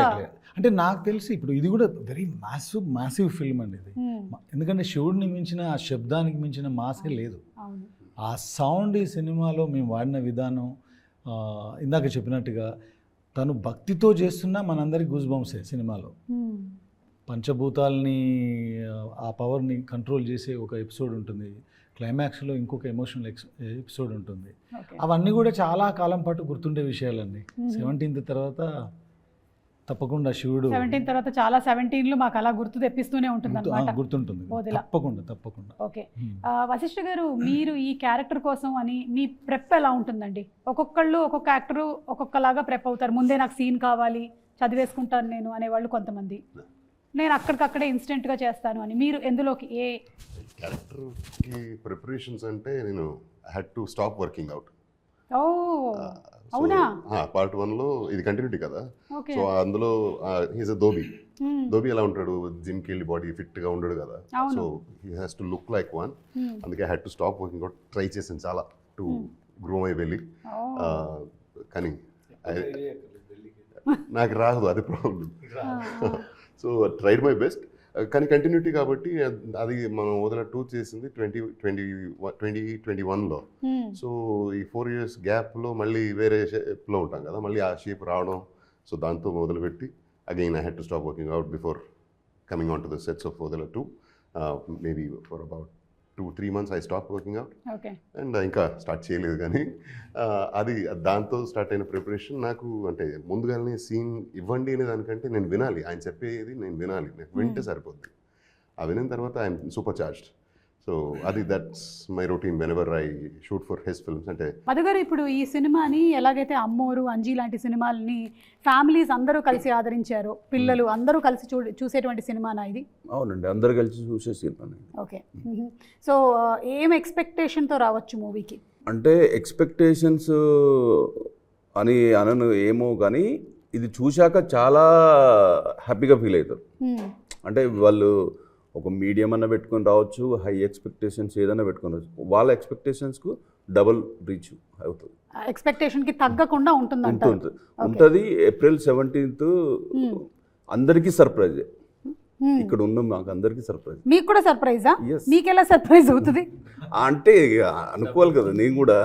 అంటే నాకు తెలిసి ఇప్పుడు ఇది కూడా వెరీ మ్యాసివ్ ఫిల్మ్ అండి ఇది. ఎందుకంటే శివుడిని మించిన, ఆ శబ్దానికి మించిన మాసే లేదు. ఆ సౌండ్ ఈ సినిమాలో మేము వాడిన విధానం, ఇందాక చెప్పినట్టుగా తను భక్తితో చేస్తున్నా మనందరికి గూస్ బంప్సే సినిమాలో. పంచభూతాలని, ఆ పవర్ని కంట్రోల్ చేసే ఒక ఎపిసోడ్ ఉంటుంది, క్లైమాక్స్లో ఇంకొక ఎమోషనల్ ఎపిసోడ్ ఉంటుంది. అవన్నీ కూడా చాలా కాలం పాటు గుర్తుండే విషయాలండి. 17th తర్వాత తప్పకుండా శివుడు 17 తర్వాత చాలా 17లు మాకు అలా గుర్తు తెప్పిస్తూనే ఉంటుంది అన్నమాట. గుర్తుంటుంది, తప్పకుండా. ఓకే, వశిష్ఠ గారు, మీరు ఈ క్యారెక్టర్ కోసం అని మీ ప్రెప్ ఎలా ఉంటుందండి? ఒక్కొక్కళ్ళు ఒక్కొక్క యాక్టరు ఒక్కొక్కలాగా ప్రెప్ అవుతారు. ముందే నాకు సీన్ కావాలి, చదివేసుకుంటాను నేను అనేవాళ్ళు కొంతమంది, నేను అక్కడికక్కడే ఇన్స్టెంట్గా చేస్తాను అని. మీరు ఎందులోకి ఏ క్యారెక్టర్కి ప్రిపరేషన్స్ అంటే నేను had to stop working out. ఓ అవునా? పార్ట్ 1లో ఇది కంటిన్యూటీ కదా, ఓకే. సో అందులో హీస్ అ ధోబీ ఎలా ఉంటాడు, జిమ్కి వెళ్ళి బాడీ ఫిట్గా ఉండడు కదా, so he has to look like one. అందుకే had to stop working out. Try చేసాను చాలా టు గ్రూమ్ అయి వెళ్ళి, కానీ నాకు రాదు, అది problem. So tried my best, కానీ కంటిన్యూటీ కాబట్టి అది మనం వదిల 2 చేసింది 2021లో. సో ఈ 4 years గ్యాప్లో మళ్ళీ వేరే షేప్లో ఉంటాం కదా, మళ్ళీ ఆ షేప్ రావడం, సో దాంతో మొదలుపెట్టి again I had to stop working out before coming on to the sets of వదిల 2. Maybe for about 2-3 months I stop working out. And ఇంకా స్టార్ట్ చేయలేదు, కానీ అది దాంతో స్టార్ట్ అయిన ప్రిపరేషన్. నాకు అంటే ముందుగానే సీన్ ఇవ్వండి అనే దానికంటే నేను వినాలి, ఆయన చెప్పేది నేను వినాలి, నేను వింటే సరిపోద్ది. ఆ వినిన తర్వాత ఐఎమ్ సూపర్ చార్జ్డ్. సో అది that's my routine when ever I shoot for his films. అంటే మధు గారు, ఇప్పుడు ఈ సినిమాని ఎలాగైతే అమ్మోరు, అంజీ లాంటి సినిమాలని ఫ్యామిలీస్ అందరూ కలిసి ఆదరించారు, పిల్లలు అందరూ కలిసి చూసేటువంటి సినిమానా ఇది? అవునండి, అందరు కలిసి చూసే సినిమా. ఓకే. సో ఏం ఎక్స్పెక్టేషన్తో రావచ్చు మూవీకి? అంటే ఎక్స్పెక్టేషన్స్ అని అనను ఏమో కానీ ఇది చూశాక చాలా హ్యాపీగా ఫీల్ అవుతారు. అంటే వాళ్ళు ఒక మీడియం అన్న పెట్టుకొని రావచ్చు, హై ఎక్స్పెక్టేషన్స్ ఏదైనా పెట్టుకొని రావచ్చు, వాళ్ళ ఎక్స్పెక్టేషన్స్కు డబల్ రీచ్ అవుతుంది. ఎక్స్పెక్టేషన్కి తగ్గకుండా ఉంటుంది. ఏప్రిల్ 17th అందరికీ సర్ప్రైజ్. ఇక్కడ ఉన్న మాకు అందరికీ సర్ప్రైజ్. మీకు కూడా సర్ప్రైజా? మీకు ఎలా సర్ప్రైజ్ అవుతుంది అంటే అనుకోవాలి కదా, నేను కూడా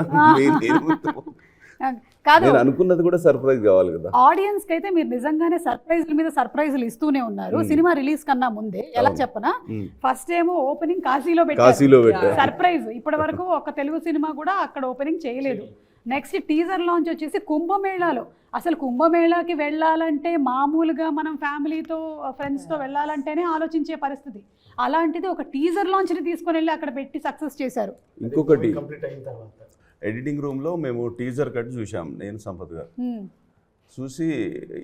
కాదు, నేను అనుకున్నది కూడా సర్ప్రైజ్ కావాలి కదా ఆడియన్స్ కి. అయితే మీరు నిజంగానే సర్ప్రైజ్ల మీద సర్ప్రైజ్లు ఇస్తూనే ఉన్నారు. సినిమా రిలీజ్ కన్నా ముందే ఎలా చెప్పనా, ఫస్ట్ ఏమో ఓపెనింగ్ కాశీలో పెట్టారు సర్ప్రైజ్. ఇప్పటి వరకు ఒక తెలుగు సినిమా కూడా అక్కడ ఓపెనింగ్ చేయలేదు. నెక్స్ట్ టీజర్ లాంచ్ వచ్చేసి కుంభమేళాలో. అసలు కుంభమేళాకి వెళ్ళాలంటే మామూలుగా మనం ఫ్యామిలీతో ఫ్రెండ్స్తో వెళ్ళాలంటేనే ఆలోచించే పరిస్థితి. అలాంటిది ఒక టీజర్ లాంచ్ని తీసుకొని వెళ్ళి అక్కడ పెట్టి సక్సెస్ చేశారు. ఇంకొకటి, కంప్లీట్ అయిన తర్వాత ఎడిటింగ్ రూమ్లో మేము టీజర్ కట్ చూసాం, నేను సంపత్ గారు చూసి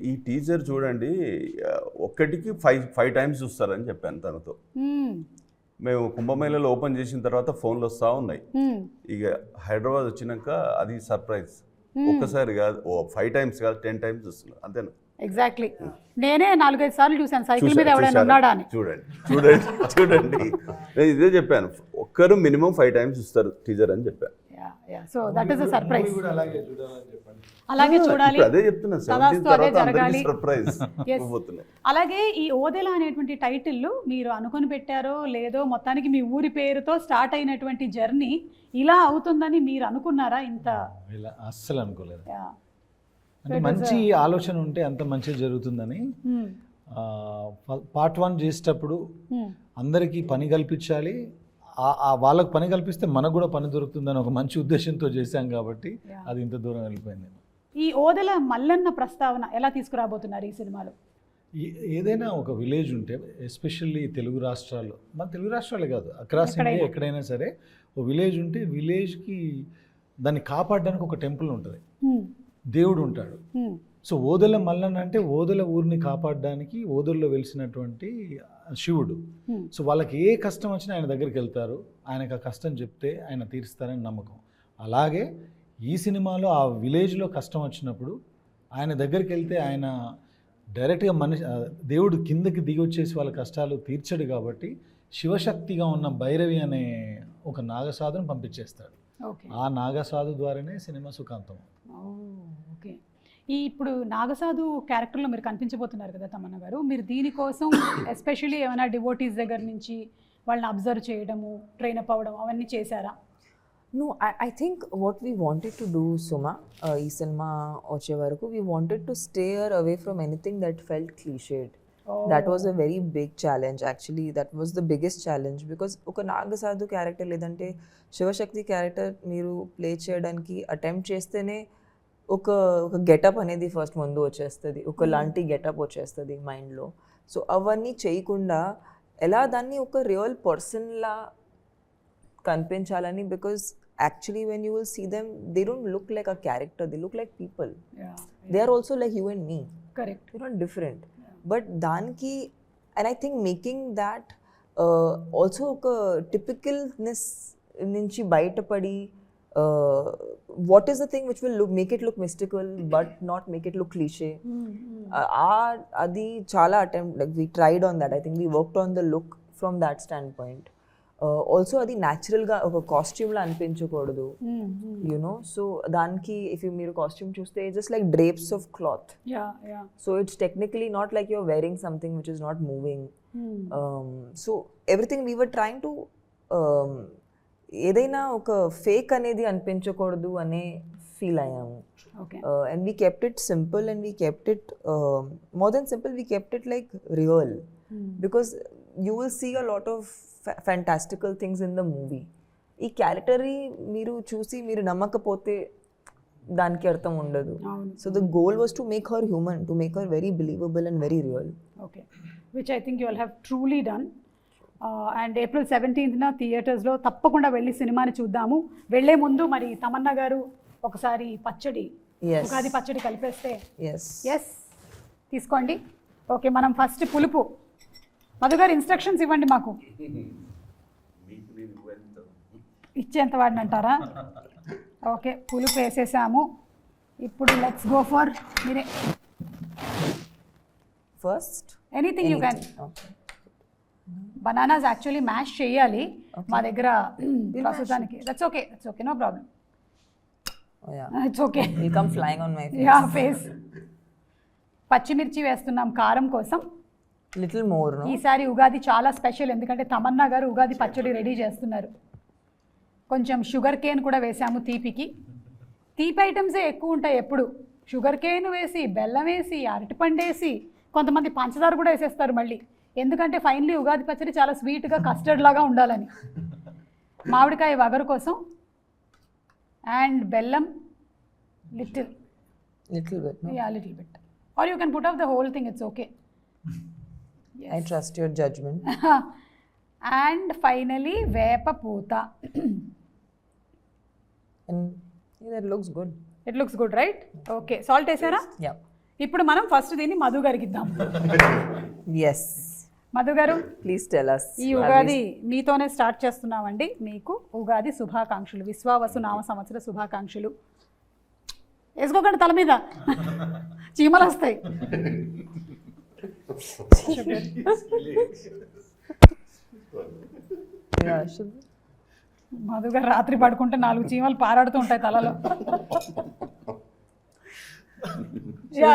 ఈ టీజర్ చూడండి ఒక్కటికి 5 times చూస్తారని చెప్పాను తనతో. మేము కుంభమేళలో ఓపెన్ చేసిన తర్వాత ఫోన్లు వస్తూ ఉన్నాయి. ఇక హైదరాబాద్ వచ్చినాక అది సర్ప్రైజ్. ఒక్కసారి కాదు, 5 times కాదు, 10 times చూస్తున్నారు అంతేనా? ఎగ్జాక్ట్లీ. నేనే 4-5 సార్లు చూశాను సైకిల్ మీద ఎవరైనా ఉన్నాడా అని. చూడండి నేను ఇదే చెప్పాను, ఒక్కరు మినిమం 5 times చూస్తారు టీజర్ అని చెప్పాను. So that is a surprise. అలాగే చూడాలి, అదే చెప్తున్నా, సర్ప్రైజ్. అలాగే ఈ ఓదెల అనేటువంటి టైటిల్ మీరు అనుకొని పెట్టారో లేదో, మొత్తానికి మీ ఊరి పేరుతో స్టార్ట్ అయినటువంటి జర్నీ ఇలా అవుతుందని మీరు అనుకున్నారా? ఇంత అస్సలు అనుకోలేదు. అంటే మంచి ఆలోచన ఉంటే అంత మంచిగా జరుగుతుందని. పార్ట్ 1 చేసేటప్పుడు అందరికీ పని కల్పించాలి, వాళ్ళకు పని కల్పిస్తే మనకు కూడా పని దొరుకుతుందని ఒక మంచి ఉద్దేశంతో చేశాం కాబట్టి అది ఇంత దూరం వెళ్ళిపోయింది. ఈ ఓదెల మల్లన్న ప్రస్తావన ఎలా తీసుకురాబోతున్నారు ఈ సినిమాలో? ఏదైనా ఒక విలేజ్ ఉంటే, ఎస్పెషల్లీ తెలుగు రాష్ట్రాల్లో, మన తెలుగు రాష్ట్రాలే కాదు అక్రాస్ ఇండియా ఎక్కడైనా సరే, ఒక విలేజ్ ఉంటే విలేజ్కి దాన్ని కాపాడడానికి ఒక టెంపుల్ ఉంటుంది, దేవుడు ఉంటాడు. సో ఓదెల మల్లన్న అంటే ఓదెల ఊరిని కాపాడడానికి ఓదెల్లో వెలిసినటువంటి శివుడు. సో వాళ్ళకి ఏ కష్టం వచ్చినా ఆయన దగ్గరికి వెళ్తారు, ఆయనకు ఆ కష్టం చెప్తే ఆయన తీరుస్తారని నమ్మకం. అలాగే ఈ సినిమాలో ఆ విలేజ్లో కష్టం వచ్చినప్పుడు ఆయన దగ్గరికి వెళ్తే ఆయన డైరెక్ట్గా దేవుడు కిందకి దిగి వచ్చేసి వాళ్ళ కష్టాలు తీర్చడు కాబట్టి శివశక్తిగా ఉన్న భైరవి అనే ఒక నాగసాధును పంపించేస్తాడు. ఆ నాగసాధు ద్వారానే సినిమా సుఖాంతం. ఓకే. ఇప్పుడు నాగసాధు క్యారెక్టర్లో మీరు కనిపించబోతున్నారు కదా తమన్నా గారు, మీరు దీనికోసం ఎస్పెషల్లీ ఏమైనా డివోటీస్ దగ్గర నుంచి వాళ్ళని అబ్జర్వ్ చేయడము, ట్రైన్ అప్ అవ్వడం అవన్నీ చేశారా? No, I think what we wanted to do, Suma, ee cinema vache varaku, we wanted to steer away from anything that felt cliched. That was a very big challenge actually. That was the biggest challenge because oka Nagasadhu character ledante Shivashakti character meeru play cheyadaniki attempt chestene oka getup anedi first mundu vachestadi, oka lanti getup vachestadi mind lo. So avanni cheyikunda ela danni oka real person la kanpinchalani, because actually when you will see them, they don't look like a character, they look like people. They are also like you and me. Correct. They're not different. But danki, and I think making that also oka typicalness nunchi baita padi, what is the thing which will make it look mystical but not make it look cliche. Adi chala attempt, like we tried on that. I think we worked on the look from that standpoint. Also అది న్యాచురల్గా ఒక కాస్ట్యూమ్లో అనిపించకూడదు, యునో. సో దానికి ఇఫ్ మీరు కాస్ట్యూమ్ చూస్తే just like drapes of cloth. So it's technically not like you're wearing something which is not moving. So everything we were trying to, ఏదైనా ఒక ఫేక్ అనేది అనిపించకూడదు అనే ఫీల్ అయ్యాము. And we kept it simple, and we kept it more than simple, we kept it like real, because you will see a lot of fantastical things in the movie. ఈ క్యారెక్టర్ని మీరు చూసి మీరు నమ్మకపోతే దానికి అర్థం ఉండదు. So the goal was to make her human, to make her very believable and very real. Okay, which I think you will have truly done. And April 17th థియేటర్స్లో తప్పకుండా వెళ్ళి సినిమాని చూద్దాము. వెళ్ళే ముందు మరి తమన్నా గారు ఒకసారి పచ్చడి, Yes. ఉగాది పచ్చడి కలిపేస్తే. Yes. ఎస్, తీసుకోండి. ఓకే, మనం ఫస్ట్ పులుపు. మధు గారు ఇన్స్ట్రక్షన్స్ ఇవ్వండి మాకు. ఇచ్చేంత వాడిని అంటారా? ఓకే, పులుపు వేసేసాము. ఇప్పుడు లెట్స్ గో ఫర్ మీరే First. Anything you can. Okay. Bananas actually mash చేయాలి మా దగ్గర ప్రస్తుతానికి. That's okay, that's okay, no problem. Oh yeah. It's okay. It'll come flying on my face. Yeah, face. పచ్చిమిర్చి వేస్తున్నాం కారం కోసం. Little more, no? ఈసారి ఉగాది చాలా స్పెషల్, ఎందుకంటే తమన్నా గారు ఉగాది పచ్చడి రెడీ చేస్తున్నారు. కొంచెం షుగర్ కేన్ కూడా వేసాము తీపికి. తీపి ఐటమ్సే ఎక్కువ ఉంటాయి ఎప్పుడు. షుగర్ కేన్ వేసి, బెల్లం వేసి, అరటిపండు వేసి, కొంతమంది పంచదార కూడా వేసేస్తారు మళ్ళీ. ఎందుకంటే ఫైనలీ ఉగాది పచ్చడి చాలా స్వీట్గా కస్టర్డ్ లాగా ఉండాలని. మామిడికాయ వగరు కోసం అండ్ బెల్లం little Little bit, no? Yeah, little bit, or you can put of the whole thing, it's okay. I trust your judgment. And finally వేప పూత. And yeah, that looks good. It looks good, right? Okay, salt వేసారా? Yeah. ఇప్పుడు మనం ఫస్ట్ దీన్ని మధు గారికి ఇద్దాం. Yes. మధు గారు, Please tell us. ఈ ఉగాది మీతోనే స్టార్ట్ చేస్తున్నామండి. మీకు ఉగాది శుభాకాంక్షలు, విశ్వావసు నామ సంవత్సర శుభాకాంక్షలు. వేసుకోకండి తల మీద, చీమలు వస్తాయి. Yeah, should we? మధు గారు రాత్రి పడుకుంటే 4 చీమలు పారాడుతూ ఉంటాయి తలలో. Yeah,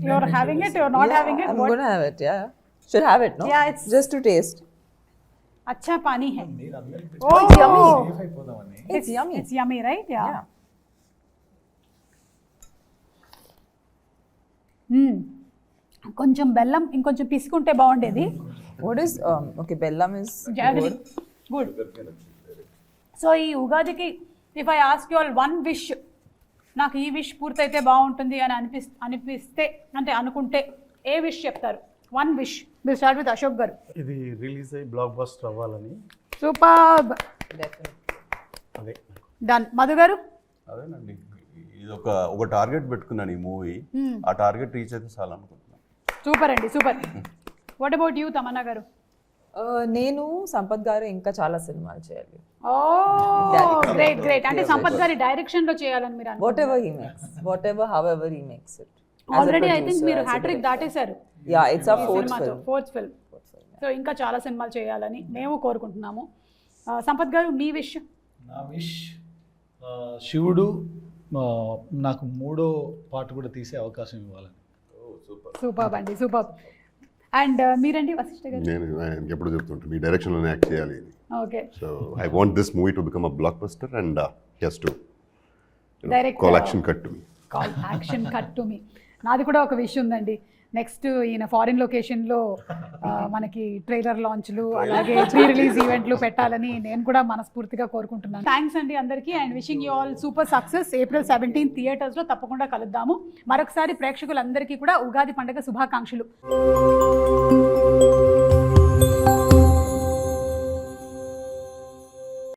you're having it, you're not having it. I'm What? gonna have it, yeah. Should have it, no? Yeah, it's just to taste. अच्छा पानी है. Oh, it's yummy. అయిపోదామని. It's yummy. It's yummy, right? Yeah. Yeah. కొంచెం బెల్లం ఇంకొంచెం పిసుకుంటే బాగుండేది. What is okay? Bellam is jaggery, good. Good. So ఈ ఉగాదికి if I ask you all one wish, నాకు ఈ విష్ పూర్తయితే బాగుంటుంది అని అనిపిస్తే అంటే అనుకుంటే ఏ విష్ చెప్తారు? One wish. మీరు స్టార్ట్ విత్ అశోక్ గారు. ఇది రిలీజ్ అయ్యి బ్లాక్ బస్టర్ అవ్వాలని. Super, Definitely. అదే డన్. మధు గారు? అదేనండి, ఇది ఒక టార్గెట్ పెట్టుకున్నాను ఈ మూవీ. ఆ టార్గెట్ రీచ్ అయితే చాలా అనుకుంటున్నాను. సూపర్ అండి, super. What about you Tamannaah గారు? నేను సంపత్ గారు ఇంకా చాలా సినిమాలు చేయాలి. ఓ గ్రేట్ గ్రేట్. అంటే సంపత్ గారి డైరెక్షన్ లో చేయాలని మీరు Whatever he makes, however he makes it. Already I think మీరు హ్యాట్రిక్ దాటేశారు. Yeah, it's our fourth film. So ఇంకా చాలా సినిమాలు చేయాలని మేము కోరుకుంటున్నాము. సంపత్ గారు, మీ విష్? నా విష్ శివుడు నాకు 3వ పార్ట్ కూడా తీసే అవకాశం ఇవ్వాలని. సూపర్ అండి, సూపర్. అండ్ మీరండి వశిష్ఠ గారు? నేను ఎప్పుడు చెప్తుంటాను మీ డైరెక్షన్లోనే యాక్ట్ చేయాలి. Okay. So I want this movie to become a blockbuster and he's to direct call action cut to me. Call action cut to me. నాది కూడా ఒక విష్ ఉందండి. నెక్స్ట్ ఈయన ఫారిన్ లొకేషన్లో మనకి ట్రైలర్ లాంచ్లు అలాగే ప్రీ రిలీజ్ ఈవెంట్లు పెట్టాలని నేను కూడా మనస్ఫూర్తిగా కోరుకుంటున్నాను. థ్యాంక్స్ అండి అందరికీ and wishing you all super success. April 17 థియేటర్స్లో తప్పకుండా కలుద్దాము. మరొకసారి ప్రేక్షకులందరికీ కూడా ఉగాది పండుగ శుభాకాంక్షలు.